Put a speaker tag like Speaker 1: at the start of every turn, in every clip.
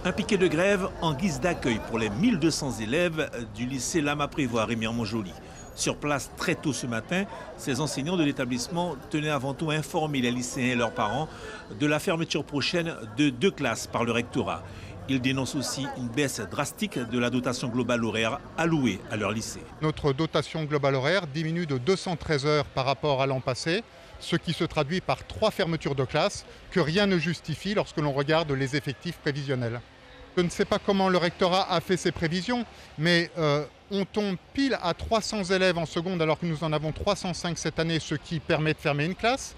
Speaker 1: Un piquet de grève en guise d'accueil pour les 1200 élèves du lycée Lama-Prévost à Remire-Montjoly. Sur place très tôt ce matin, ces enseignants de l'établissement tenaient avant tout à informer les lycéens et leurs parents de la fermeture prochaine de 2 classes par le rectorat. Ils dénoncent aussi une baisse drastique de la dotation globale horaire allouée à leur lycée.
Speaker 2: Notre dotation globale horaire diminue de 213 heures par rapport à l'an passé, ce qui se traduit par 3 fermetures de classes que rien ne justifie lorsque l'on regarde les effectifs prévisionnels. Je ne sais pas comment le rectorat a fait ses prévisions, mais on tombe pile à 300 élèves en seconde alors que nous en avons 305 cette année, ce qui permet de fermer une classe.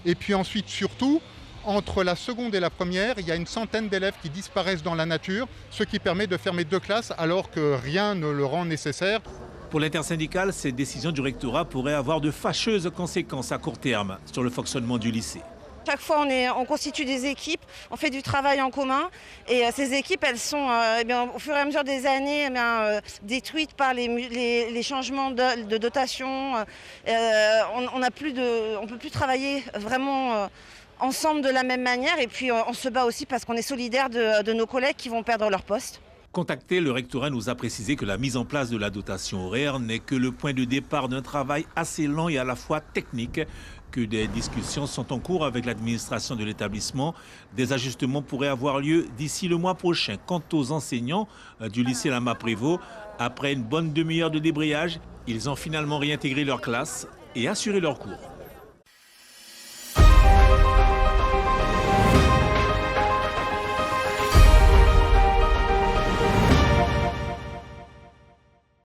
Speaker 2: Et puis ensuite, surtout, entre la seconde et la première, il y a une centaine d'élèves qui disparaissent dans la nature, ce qui permet de fermer 2 classes alors que rien ne le rend nécessaire.
Speaker 1: Pour l'intersyndicale, ces décisions du rectorat pourraient avoir de fâcheuses conséquences à court terme sur le fonctionnement du lycée.
Speaker 3: Chaque fois, on constitue des équipes, on fait du travail en commun et ces équipes, elles sont au fur et à mesure des années détruites par les changements de dotation. On ne peut plus travailler vraiment ensemble de la même manière et puis on se bat aussi parce qu'on est solidaire de nos collègues qui vont perdre leur poste.
Speaker 1: Contacté, le rectorat nous a précisé que la mise en place de la dotation horaire n'est que le point de départ d'un travail assez lent et à la fois technique, que des discussions sont en cours avec l'administration de l'établissement. Des ajustements pourraient avoir lieu d'ici le mois prochain. Quant aux enseignants du lycée Lama-Prévost, après une bonne demi-heure de débrayage, ils ont finalement réintégré leur classe et assuré leurs cours.